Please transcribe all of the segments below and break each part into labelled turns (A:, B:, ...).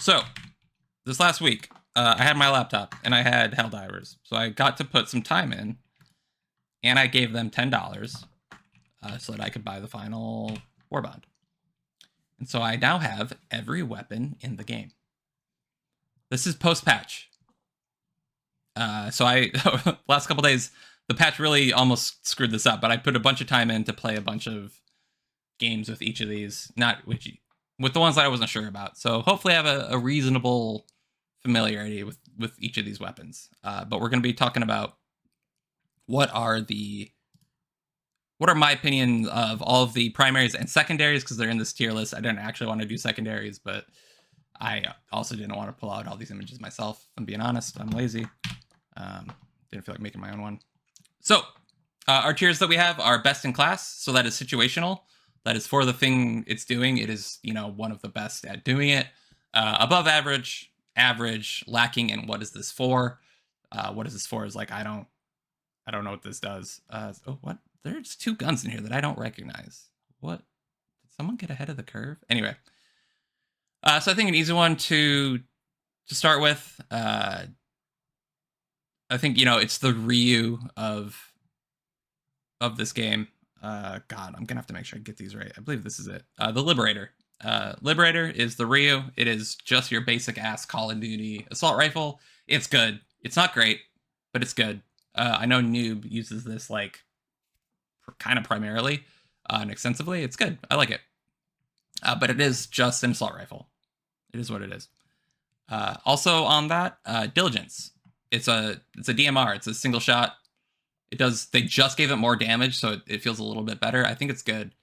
A: So, this last week, I had my laptop and I had Helldivers. So I got to put some time in, and I gave them $10 so that I could buy the final Warbond. And so I now have every weapon in the game. This is post-patch. So I last couple days, the patch really almost screwed this up, but I put a bunch of time in to play a bunch of games with each of these, with the ones that I wasn't sure about. So hopefully I have a reasonable familiarity with each of these weapons. But we're going to be talking about what are my opinion of all of the primaries and secondaries, because they're in this tier list. I didn't actually want to do secondaries, but I also didn't want to pull out all these images myself. If I'm being honest, I'm lazy. Didn't feel like making my own one. So our tiers that we have are best in class. So that is situational. That is for the thing it's doing. It is, one of the best at doing it. Above average, average, lacking, and what is this for? What is this for is like, I don't know what this does. What? There's 2 guns in here that I don't recognize. What? Did someone get ahead of the curve? Anyway. So I think an easy one to start with. I think, it's the Ryu of this game. God, I'm gonna have to make sure I get these right. I believe this is it. The Liberator. Liberator is the Ryu. It is just your basic ass Call of Duty assault rifle. It's good. It's not great, but it's good. I know Noob uses this like kind of primarily and extensively. It's good. I like it. But it is just an assault rifle. It is what it is. Also on that, Diligence. It's a DMR. It's a single shot. They just gave it more damage, so it feels a little bit better. I think it's good.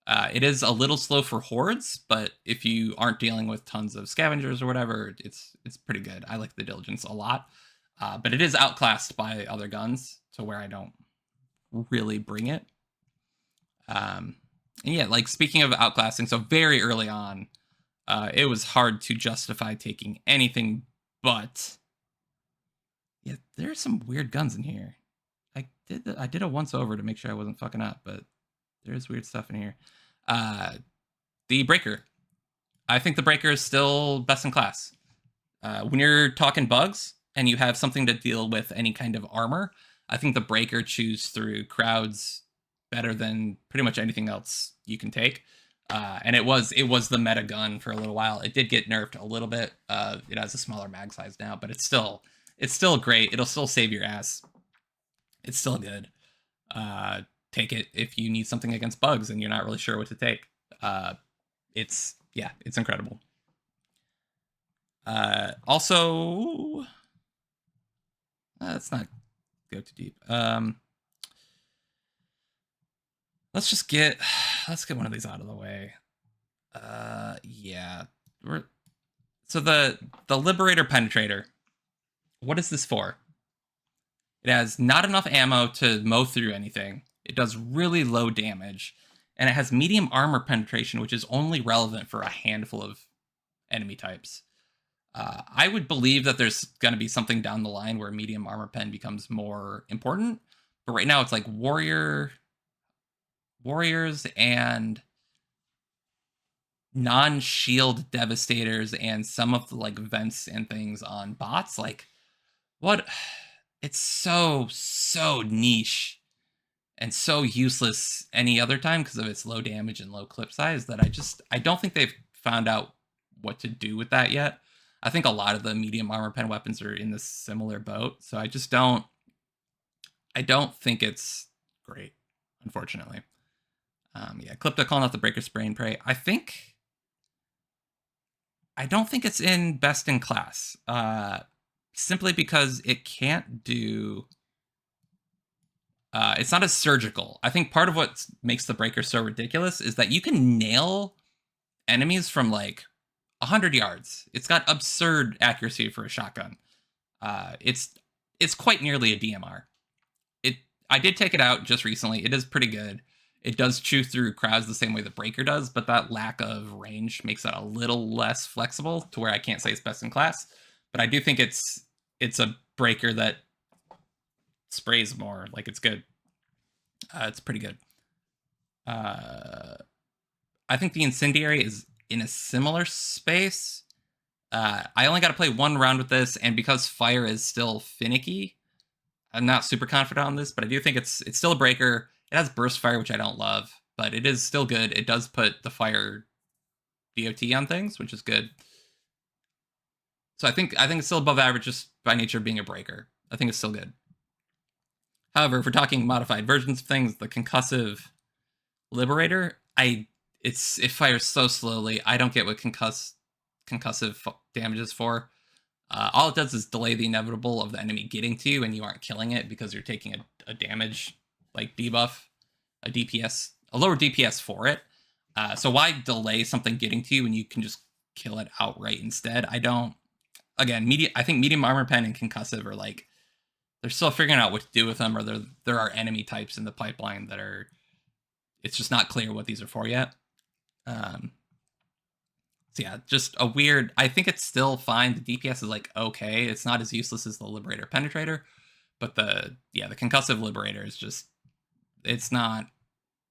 A: It is a little slow for hordes, but if you aren't dealing with tons of scavengers or whatever, it's pretty good. I like the Diligence a lot. But it is outclassed by other guns to where I don't really bring it. And yeah, like speaking of outclassing, so very early on, it was hard to justify taking anything but... Yeah, there's some weird guns in here. I did a once over to make sure I wasn't fucking up, but there's weird stuff in here. The Breaker. I think the Breaker is still best in class. When you're talking bugs and you have something to deal with any kind of armor, I think the Breaker chews through crowds better than pretty much anything else you can take. And it was the meta gun for a little while. It did get nerfed a little bit. It has a smaller mag size now, but it's still great. It'll still save your ass. It's still good. Take it if you need something against bugs and you're not really sure what to take. It's incredible. Also, let's not go too deep. Let's get one of these out of the way. Yeah. So the Liberator Penetrator. What is this for? It has not enough ammo to mow through anything. It does really low damage. And it has medium armor penetration, which is only relevant for a handful of enemy types. I would believe that there's going to be something down the line where medium armor pen becomes more important. But right now it's like warriors and non-shield devastators and some of the like vents and things on bots. Like, what? It's so niche and so useless any other time because of its low damage and low clip size that I don't think they've found out what to do with that yet. I think a lot of the medium armor pen weapons are in this similar boat, so I don't think it's great, unfortunately. Yeah, Clipta calling out the Breaker Spray and Pray. I don't think it's in best in class. Simply because it can't do... it's not as surgical. I think part of what makes the Breaker so ridiculous is that you can nail enemies from like 100 yards. It's got absurd accuracy for a shotgun. It's quite nearly a DMR. I did take it out just recently. It is pretty good. It does chew through crowds the same way the Breaker does, but that lack of range makes it a little less flexible to where I can't say it's best in class. But I do think it's a Breaker that sprays more. Like, it's good. It's pretty good. I think the Incendiary is in a similar space. I only got to play one round with this, and because fire is still finicky, I'm not super confident on this, but I do think it's still a breaker. It has burst fire, which I don't love, but it is still good. It does put the fire DOT on things, which is good. So I think it's still above average just by nature of being a breaker. I think it's still good. However, if we're talking modified versions of things, the concussive liberator, it fires so slowly. I don't get what concussive damage is for. All it does is delay the inevitable of the enemy getting to you, and you aren't killing it because you're taking a damage like debuff, a DPS, a lower DPS for it. So why delay something getting to you when you can just kill it outright instead? I don't. Again, I think medium armor pen and concussive are like, they're still figuring out what to do with them, or there are enemy types in the pipeline that are, it's just not clear what these are for yet. So yeah, just a weird, I think it's still fine. The DPS is like okay. It's not as useless as the Liberator Penetrator, but the concussive Liberator is just, it's not,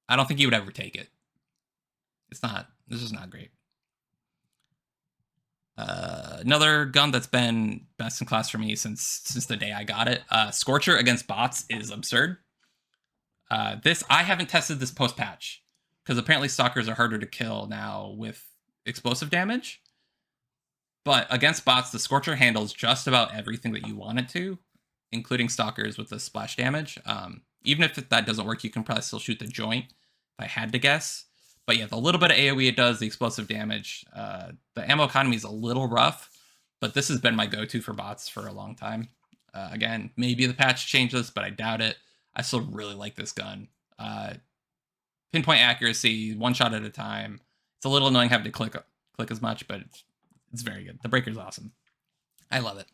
A: I don't think you would ever take it. It's just not great. Another gun that's been best in class for me since the day I got it. Scorcher against bots is absurd. I haven't tested this post patch because apparently stalkers are harder to kill now with explosive damage. But against bots, the Scorcher handles just about everything that you want it to, including stalkers with the splash damage. Even if that doesn't work, you can probably still shoot the joint, if I had to guess. But yeah, the little bit of AoE it does, the explosive damage, the ammo economy is a little rough, but this has been my go-to for bots for a long time. Again, maybe the patch changed this, but I doubt it. I still really like this gun. Pinpoint accuracy, one shot at a time. It's a little annoying having to click as much, but it's very good. The breaker's awesome. I love it.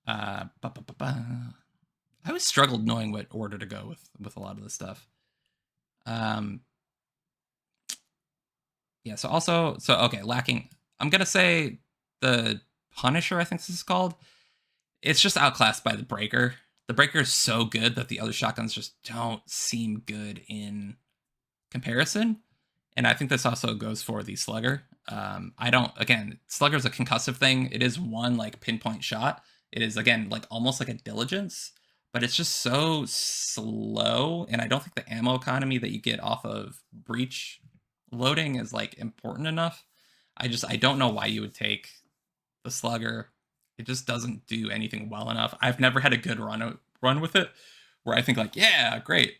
A: I always struggled knowing what order to go with a lot of this stuff. Yeah, so okay, lacking. I'm gonna say the Punisher, I think this is called. It's just outclassed by the Breaker. The Breaker is so good that the other shotguns just don't seem good in comparison. And I think this also goes for the Slugger. Again, Slugger's a concussive thing. It is one like pinpoint shot. It is, again, like almost like a diligence, but it's just so slow. And I don't think the ammo economy that you get off of breach loading is like important enough. I don't know why you would take the Slugger. It just doesn't do anything well enough. I've never had a good run with it where I think like, yeah, great.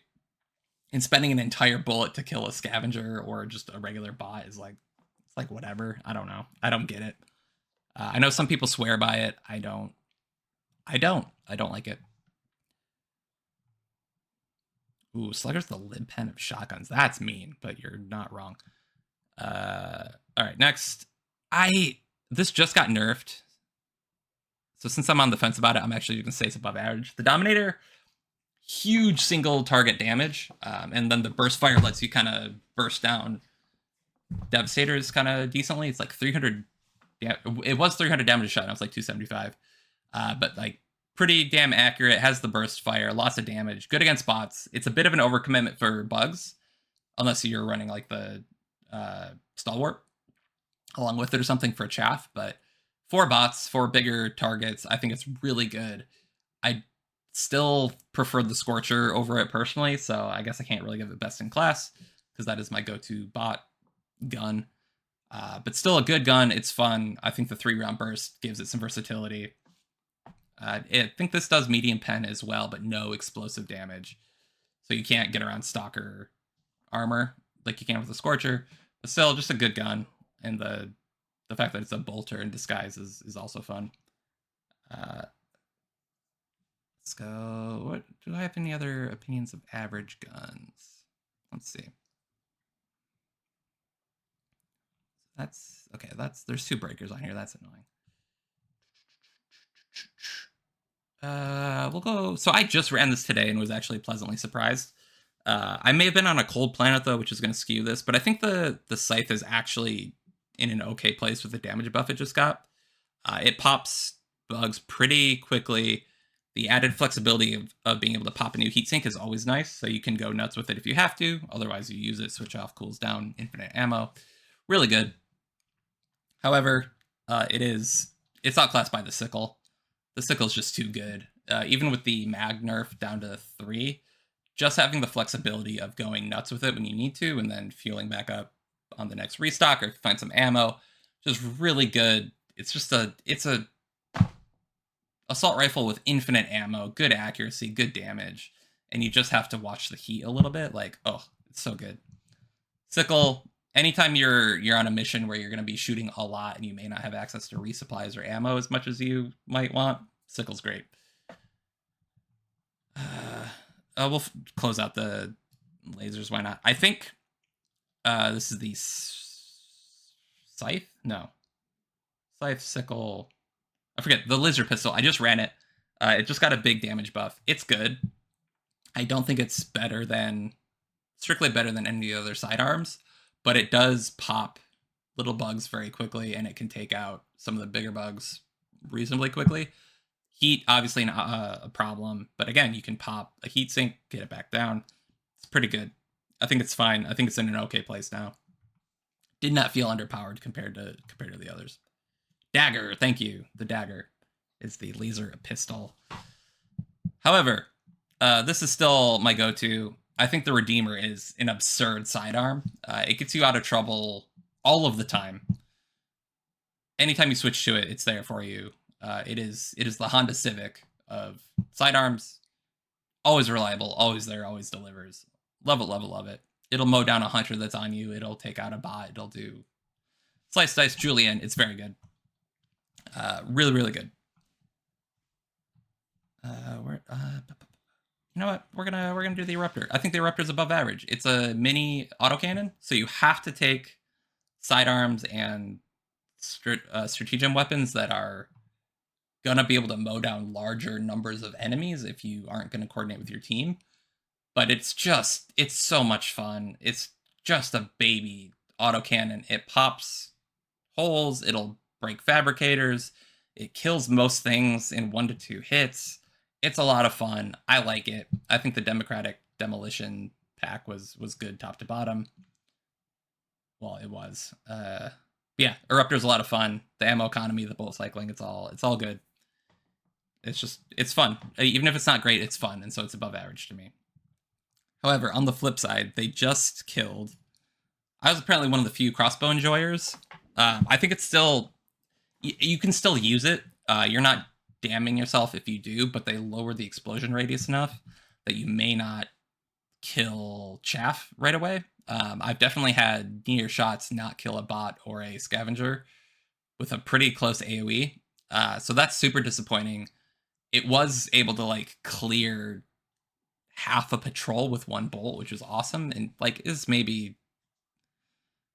A: And spending an entire bullet to kill a scavenger or just a regular bot is like, it's like whatever. I don't know. I don't get it. I know some people swear by it. I don't like it. Ooh, Slugger's the lib pen of shotguns. That's mean, but you're not wrong. All right, next. This just got nerfed. So since I'm on the fence about it, I'm actually going to say it's above average. The Dominator, huge single target damage. And then the burst fire lets you kind of burst down Devastators kind of decently. It's like 300. Yeah, it was 300 damage a shot. And it was like 275. But like pretty damn accurate. Has the burst fire, lots of damage. Good against bots. It's a bit of an overcommitment for bugs, unless you're running like the Stalwart along with it or something for chaff. But for bots, for bigger targets, I think it's really good. I still prefer the Scorcher over it personally, so I guess I can't really give it best in class because that is my go-to bot gun. But still a good gun. It's fun. I think the 3-round burst gives it some versatility. I think this does medium pen as well, but no explosive damage. So you can't get around Stalker armor like you can with the Scorcher. But still, just a good gun. And the fact that it's a bolter in disguise is also fun. Let's go. What do I have any other opinions of average guns? Let's see. That's okay. There's 2 breakers on here. That's annoying. We'll go. So I just ran this today and was actually pleasantly surprised. I may have been on a cold planet though, which is going to skew this, but I think the scythe is actually in an okay place with the damage buff it just got. It pops bugs pretty quickly. The added flexibility of being able to pop a new heatsink is always nice, so you can go nuts with it if you have to. Otherwise, you use it, switch off, cools down, infinite ammo. Really good. However, It's outclassed by the sickle. The sickle's just too good. Even with the mag nerf down to 3, just having the flexibility of going nuts with it when you need to, and then fueling back up on the next restock or find some ammo, just really good. It's a assault rifle with infinite ammo, good accuracy, good damage, and you just have to watch the heat a little bit. Like, oh, it's so good. Sickle, anytime you're on a mission where you're going to be shooting a lot and you may not have access to resupplies or ammo as much as you might want, sickle's great. We'll close out the lasers. Why not? I think this is the scythe. No, scythe, sickle. I forget the laser pistol. I just ran it. It just got a big damage buff. It's good. I don't think it's strictly better than any other sidearms, but it does pop little bugs very quickly, and it can take out some of the bigger bugs reasonably quickly. Heat, obviously, a problem, but again, you can pop a heat sink, get it back down. It's pretty good. I think it's fine. I think it's in an okay place now. Did not feel underpowered compared to the others. Dagger, thank you. The dagger is the laser pistol. However, this is still my go-to. I think the Redeemer is an absurd sidearm. It gets you out of trouble all of the time. Anytime you switch to it, it's there for you. It is the Honda Civic of sidearms. Always reliable, always there, always delivers. Love it, love it, love it. It'll mow down a hunter that's on you. It'll take out a bot. It'll do slice, dice, julienne. It's very good. Really, really good. You know what? We're gonna do the Eruptor. I think the Eruptor is above average. It's a mini autocannon, so you have to take sidearms and stratagem weapons that are gonna be able to mow down larger numbers of enemies if you aren't gonna coordinate with your team. But it's so much fun. It's just a baby autocannon. It pops holes. It'll break fabricators. It kills most things in 1 to 2 hits. It's a lot of fun. I like it. I think the Democratic Demolition pack was good top to bottom. Well, it was. Yeah, Eruptor's a lot of fun. The ammo economy, the bullet cycling, it's all good. It's fun. Even if it's not great, it's fun, and so it's above average to me. However, on the flip side, they just killed. I was apparently one of the few crossbow enjoyers. I think it's still. You can still use it. You're not damning yourself if you do, but they lower the explosion radius enough that you may not kill chaff right away. I've definitely had near shots not kill a bot or a scavenger with a pretty close AoE. So that's super disappointing. It was able to like clear half a patrol with 1 bolt, which was awesome, and like is maybe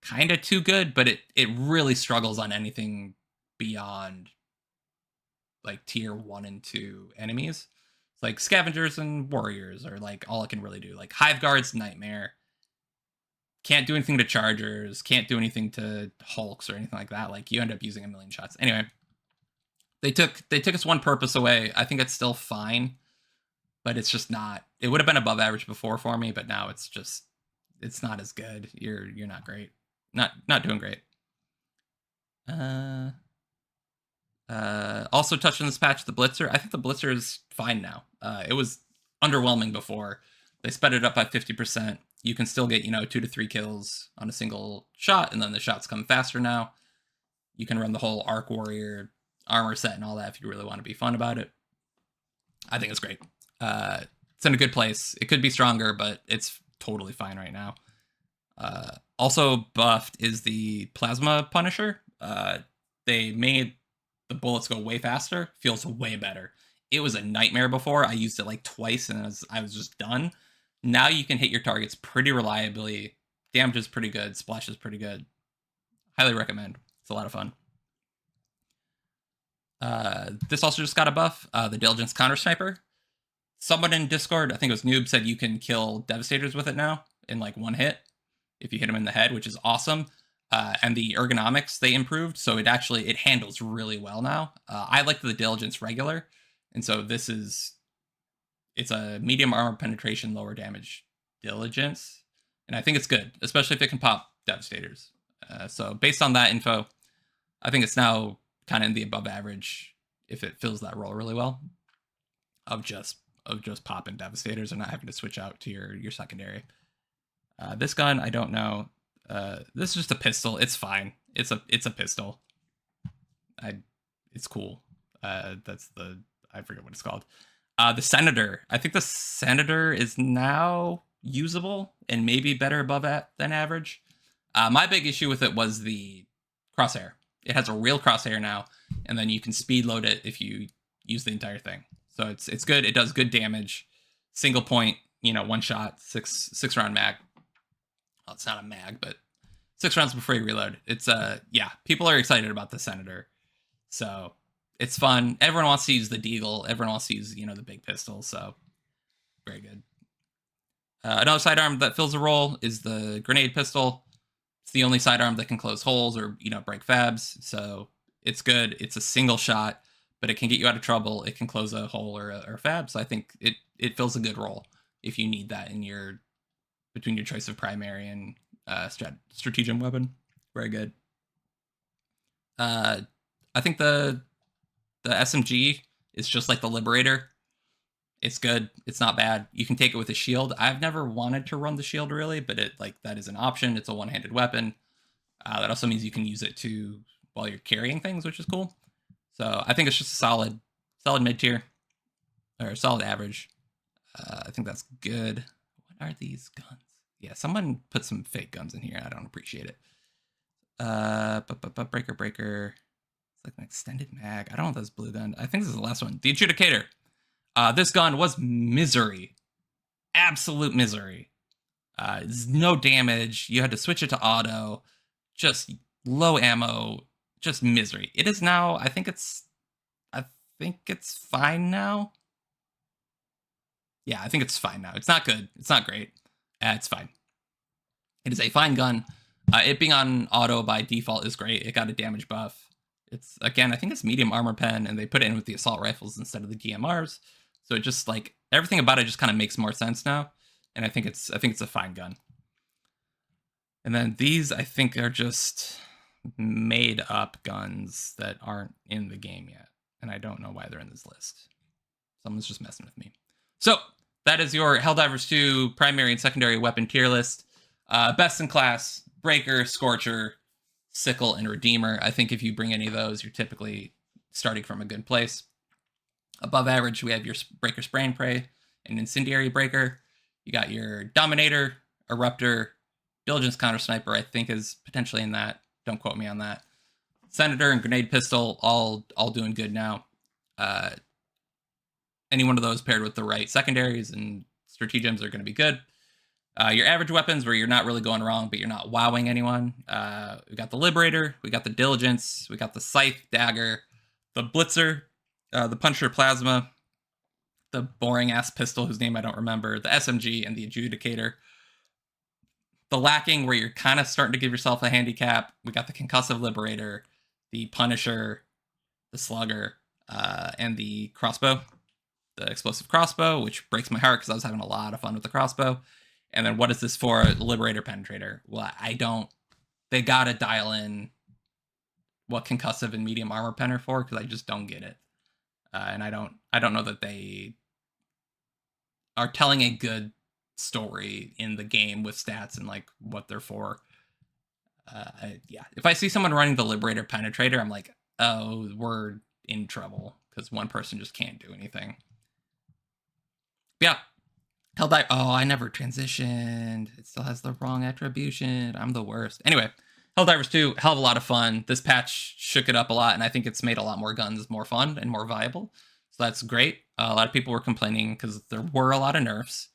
A: kind of too good, but it really struggles on anything beyond like tier 1 and 2 enemies. It's like scavengers and warriors are like all it can really do. Like hive guards, nightmare. Can't do anything to chargers, can't do anything to hulks or anything like that. Like you end up using a million shots. Anyway, they took us 1 purpose away. I think it's still fine, but it's just not. It would have been above average before for me, but now it's not as good. You're not great. Not doing great. Also touched on this patch, the Blitzer. I think the Blitzer is fine now. It was underwhelming before. They sped it up by 50%. You can still get, 2 to 3 kills on a single shot, and then the shots come faster now. You can run the whole Arc Warrior armor set and all that if you really want to be fun about it. I think it's great. It's in a good place. It could be stronger, but it's totally fine right now. Also buffed is the Plasma Punisher. They made the bullets go way faster. Feels way better. It was a nightmare before. I used it like twice and I was just done. Now you can hit your targets pretty reliably. Damage is pretty good. Splash is pretty good. Highly recommend. It's a lot of fun. This also just got a buff. The Diligence Counter Sniper. Someone in Discord, I think it was Noob, said you can kill Devastators with it now in like 1 hit if you hit them in the head, which is awesome. And the ergonomics they improved, so it handles really well now. I like the Diligence regular, and so it's a medium armor penetration, lower damage Diligence, and I think it's good, especially if it can pop Devastators. So based on that info, I think it's now kind of in the above average if it fills that role really well of just popping devastators and not having to switch out to your secondary. This gun, I don't know. This is just a pistol. It's fine. It's a pistol. It's cool. That's the I forget what it's called. The Senator. I think the Senator is now usable and maybe better above than average. My big issue with it was the crosshair. It has a real crosshair now, and then you can speed load it if you use the entire thing. So it's good. It does good damage. Single point, one shot, six round mag. Well, it's not a mag, but 6 rounds before you reload. It's yeah, people are excited about the Senator. So it's fun. Everyone wants to use the Deagle. Everyone wants to use, the big pistol. So very good. Another sidearm that fills a role is the grenade pistol. It's the only sidearm that can close holes or, break fabs. So it's good. It's a single shot, but it can get you out of trouble. It can close a hole or a fab. So I think it fills a good role if you need that in between your choice of primary and stratagem weapon. Very good. I think the SMG is just like the Liberator. It's good. It's not bad. You can take it with a shield. I've never wanted to run the shield really, but that is an option. It's a one-handed weapon. That also means you can use it while you're carrying things, which is cool. So I think it's just a solid mid-tier or solid average. I think that's good. What are these guns? Yeah, someone put some fake guns in here. I don't appreciate it. Breaker. It's like an extended mag. I don't know if that's blue gun. I think this is the last one. The Adjudicator. This gun was misery. Absolute misery. No damage. You had to switch it to auto. Just low ammo. Just misery. It is now, I think it's fine now. Yeah, I think it's fine now. It's not good. It's not great. It's fine. It is a fine gun. It being on auto by default is great. It got a damage buff. It's, again, I think it's medium armor pen, and they put it in with the assault rifles instead of the DMRs. So it just, everything about it just kind of makes more sense now. And I think it's a fine gun. And then these, I think, are just made up guns that aren't in the game yet. And I don't know why they're in this list. Someone's just messing with me. So that is your Helldivers 2 primary and secondary weapon tier list. Best in class, Breaker, Scorcher, Sickle, and Redeemer. I think if you bring any of those, you're typically starting from a good place. Above average, we have your Breaker, Spray and Pray, and Incendiary Breaker. You got your Dominator, Eruptor, Diligence Counter Sniper, I think is potentially in that. Don't quote me on that. Senator and Grenade Pistol, all doing good now. Any one of those paired with the right secondaries and stratagems are going to be good. Your average weapons where you're not really going wrong, but you're not wowing anyone. We got the Liberator, we got the Diligence, we got the Scythe Dagger, the Blitzer, the Puncture Plasma, the boring-ass pistol whose name I don't remember, the SMG, and the Adjudicator. The lacking where you're kind of starting to give yourself a handicap. We got the Concussive Liberator, the Punisher, the Slugger, and the Crossbow. The Explosive Crossbow, which breaks my heart because I was having a lot of fun with the crossbow. And then what is this for? Liberator Penetrator. Well, they gotta dial in what concussive and medium armor pen are for, because I just don't get it. And I don't know that they are telling a good story in the game with stats and what they're for. Yeah, if I see someone running the Liberator Penetrator, I'm like, oh, we're in trouble because one person just can't do anything. Yeah. Helldivers. Oh, I never transitioned. It still has the wrong attribution. I'm the worst. Anyway, Helldivers 2, hell of a lot of fun. This patch shook it up a lot, and I think it's made a lot more guns more fun and more viable. So that's great. A lot of people were complaining because there were a lot of nerfs,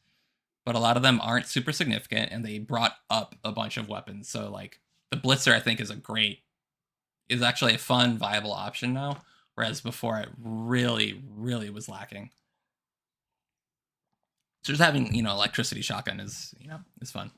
A: but a lot of them aren't super significant, and they brought up a bunch of weapons. So the Blitzer, I think, is actually a fun, viable option now, whereas before it really, really was lacking. So just having, electricity shotgun is fun.